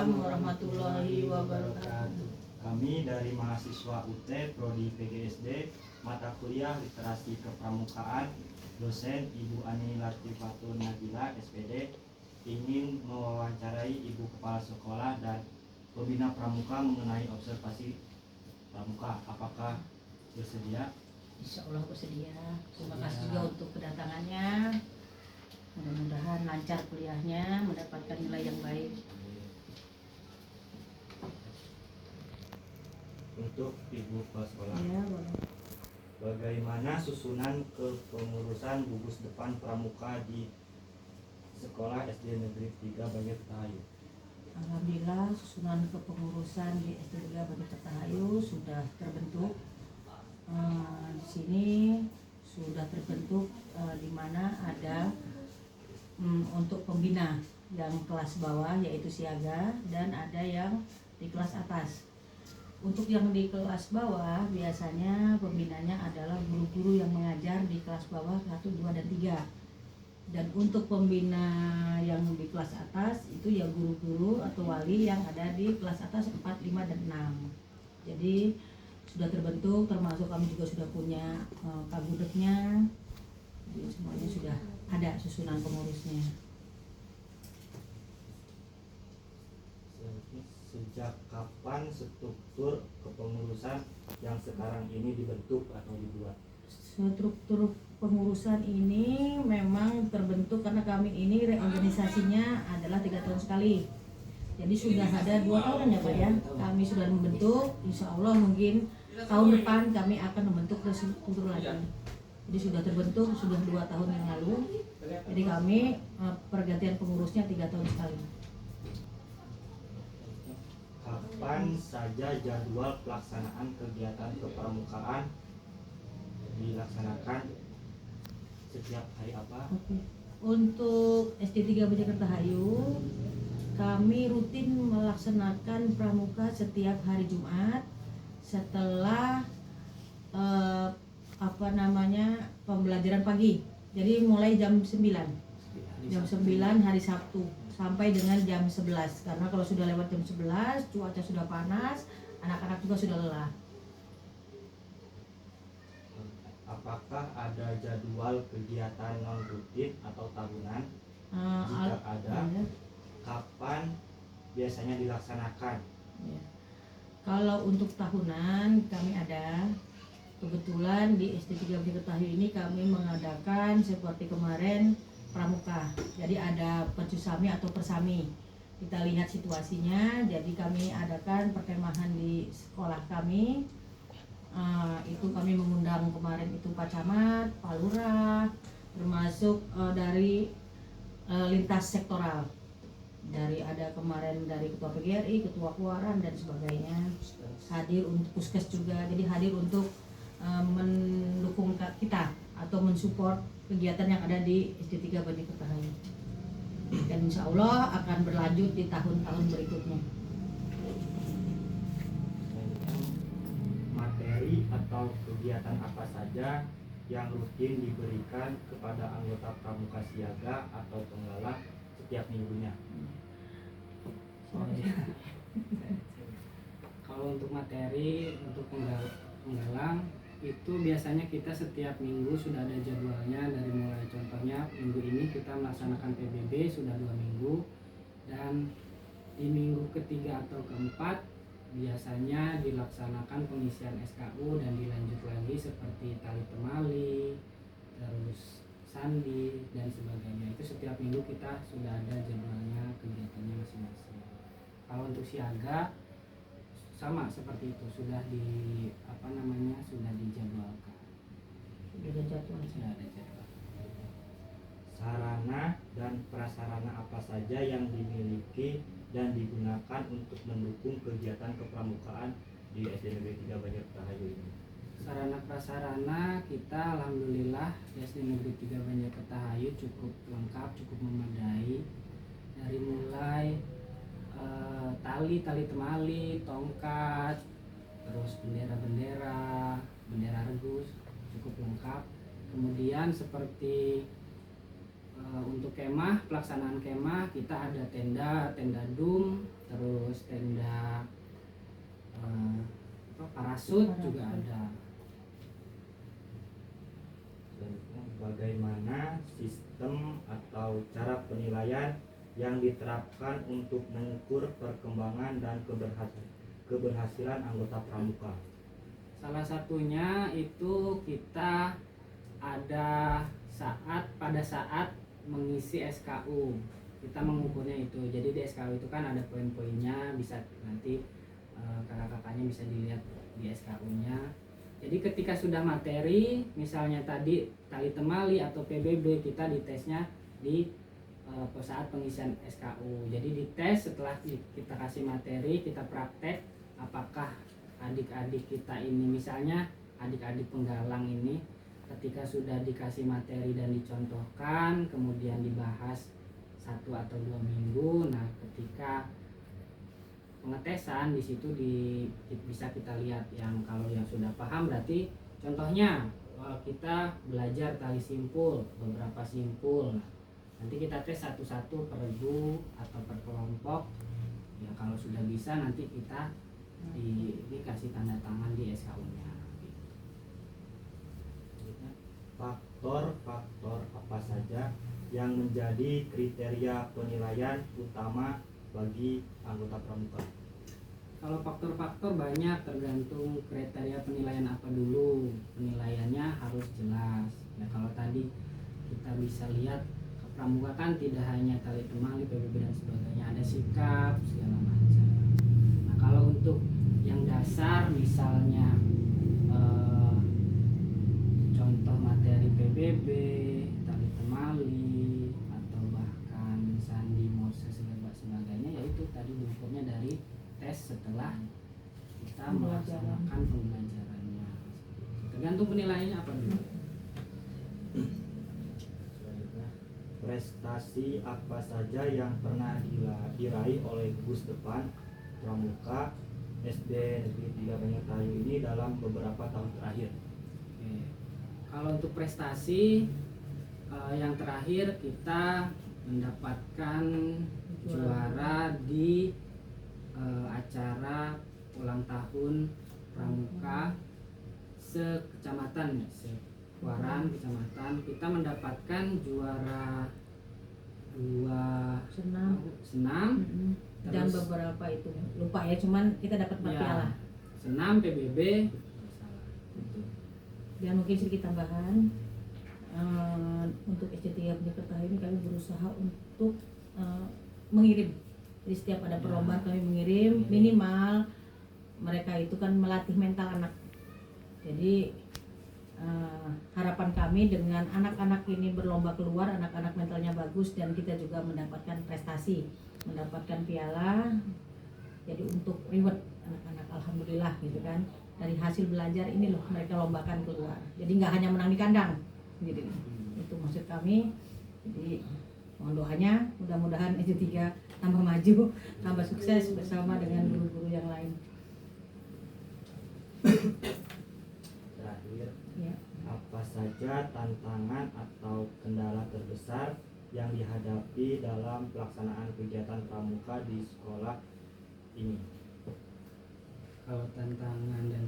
Waalaikumsalam warahmatullahi wabarakatuh. Kami dari mahasiswa UT Prodi PGSD mata kuliah Literasi Kepramukaan, dosen Ibu Ani Latifatul Nabila SPD ingin mewawancarai Ibu Kepala Sekolah dan pembina pramuka mengenai observasi pramuka. Apakah bersedia? Insya Allah bersedia. Terima kasih juga untuk kedatangannya. Mudah-mudahan lancar kuliahnya, mendapatkan nilai yang baik. Untuk Ibu Kepala Sekolah, Ya, boleh. bagaimana susunan kepengurusan gugus depan pramuka di Sekolah SD Negeri 3 Banjar Tahayu? Alhamdulillah, susunan kepengurusan di SD 3 Banjar Tahayu sudah terbentuk. Di sini sudah terbentuk di mana ada untuk pembina yang kelas bawah yaitu siaga, dan ada yang di kelas atas. Untuk yang di kelas bawah biasanya pembinanya adalah guru-guru yang mengajar di kelas bawah 1, 2, dan 3. Dan untuk pembina yang di kelas atas itu ya guru-guru atau wali yang ada di kelas atas 4, 5, dan 6. Jadi sudah terbentuk, termasuk kami juga sudah punya kagudeknya. Jadi semuanya sudah ada susunan pengurusnya. Sejak kapan struktur kepengurusan yang sekarang ini dibentuk atau dibuat? Struktur pengurusan ini memang terbentuk karena kami ini reorganisasinya adalah 3 tahun sekali. Jadi sudah ada 2 tahun ya Pak ya. Kami sudah membentuk, insya Allah mungkin tahun depan kami akan membentuk struktur lagi. Jadi sudah terbentuk, sudah 2 tahun yang lalu. Jadi kami pergantian pengurusnya 3 tahun sekali. Kapan saja jadwal pelaksanaan kegiatan kepramukaan dilaksanakan? Setiap hari apa? Oke. Untuk SD 3 Banjar Tahayu, kami rutin melaksanakan pramuka setiap hari Jumat setelah pembelajaran pagi. Jadi mulai jam 9 hari Sabtu sampai dengan jam 11. Karena kalau sudah lewat jam 11 cuaca sudah panas, anak-anak juga sudah lelah. Apakah ada jadwal kegiatan non rutin atau tahunan? Jika ada, kapan biasanya dilaksanakan? Ya. Kalau untuk tahunan kami ada. Kebetulan di SD 3 Banjar Tahayu ini kami mengadakan seperti kemarin pramuka. Jadi ada percusami atau persami. Kita lihat situasinya. Jadi kami adakan perkemahan di sekolah kami. Itu kami mengundang kemarin itu Pak Camat, Pak Lurah, termasuk dari lintas sektoral. Ada kemarin dari Ketua PGRI, Ketua Keluaran dan sebagainya. Hadir untuk Puskes juga. Jadi hadir untuk mendukung kita atau mensupport kegiatan yang ada di SD 3 Banjar Tahayu. Dan insya Allah akan berlanjut di tahun-tahun berikutnya. Materi atau kegiatan apa saja yang rutin diberikan kepada anggota pramuka siaga atau penggalang setiap minggunya? Kalau untuk materi untuk penggalang itu biasanya kita setiap minggu sudah ada jadwalnya. Dari mulai contohnya minggu ini kita melaksanakan PBB sudah 2 minggu, dan di minggu ketiga atau keempat biasanya dilaksanakan pengisian SKU dan dilanjut lagi seperti tali temali, terus sandi dan sebagainya. Itu setiap minggu kita sudah ada jadwalnya, kegiatannya masing-masing. Kalau untuk siaga sama seperti itu, sudah dijadwalkan. Sudah ada jadwal. Sarana dan prasarana apa saja yang dimiliki dan digunakan untuk mendukung kegiatan kepramukaan di SD Negeri 3 Banjar Tahayu ini? Sarana prasarana kita alhamdulillah di SD Negeri 3 Banjar Tahayu cukup lengkap, cukup memadai. Dari mulai tali temali, tongkat, terus bendera regus cukup lengkap. Kemudian seperti untuk kemah, pelaksanaan kemah kita ada tenda dum, terus parasut juga ada. Selanjutnya, bagaimana sistem atau cara penilaian yang diterapkan untuk mengukur perkembangan dan keberhasilan anggota pramuka? Salah satunya itu kita ada pada saat mengisi SKU kita mengukurnya itu. Jadi di SKU itu kan ada poin-poinnya, bisa nanti kakak-kakaknya bisa dilihat di SKU-nya. Jadi ketika sudah materi, misalnya tadi tali temali atau PBB, kita ditesnya di saat pengisian SKU. Jadi dites setelah kita kasih materi, kita praktek apakah adik-adik kita ini, misalnya adik-adik penggalang ini, ketika sudah dikasih materi dan dicontohkan, kemudian dibahas 1 atau 2 minggu. Nah, ketika pengetesan di situ bisa kita lihat yang kalau yang sudah paham, berarti contohnya kita belajar tali simpul, beberapa simpul. Nah, nanti kita tes satu-satu per regu atau per kelompok. Ya kalau sudah bisa nanti kita dikasih tanda tangan di SKU-nya. Faktor-faktor apa saja yang menjadi kriteria penilaian utama bagi anggota pramuka? Kalau faktor-faktor banyak, tergantung kriteria penilaian apa dulu. Penilaiannya harus jelas. Ya kalau tadi kita bisa lihat pramuka kan tidak hanya tali temali, PBB dan sebagainya, ada sikap segala macam. Nah kalau untuk yang dasar misalnya contoh materi PBB, tali temali, atau bahkan sandi, moses, sebagainya, yaitu tadi diukurnya dari tes setelah kita melaksanakan pembelajarannya. Tergantung penilaiannya apa dulu. Selanjutnya, prestasi apa saja yang pernah diraih oleh Gus Depan Pramuka SD Negeri 3 Banyukayu ini dalam beberapa tahun terakhir? Oke. Kalau untuk prestasi yang terakhir kita mendapatkan juara di acara ulang tahun Pramuka sekecamatan, Kuaran kecamatan. Kita mendapatkan juara 2 senam dan terus beberapa itu lupa ya, cuman kita dapat 4 piala. Senam, PBB, Dan mungkin sedikit tambahan, untuk SC3 Banyukerta ini kami berusaha untuk mengirim. Jadi setiap ada perlombaan kami mengirim, minimal mereka itu kan melatih mental anak. Jadi harapan kami dengan anak-anak ini berlomba keluar, anak-anak mentalnya bagus dan kita juga mendapatkan prestasi, mendapatkan piala. Jadi untuk reward anak-anak, alhamdulillah gitu kan. Dari hasil belajar ini loh mereka lombakan keluar. Jadi nggak hanya menang di kandang, gitu. Itu maksud kami. Jadi mohon doanya, mudah-mudahan SC3 tambah maju, tambah sukses bersama dengan guru-guru yang lain. Terakhir, Ya. apa saja tantangan atau kendala terbesar yang dihadapi dalam pelaksanaan kegiatan pramuka di sekolah ini? kalau tantangan dan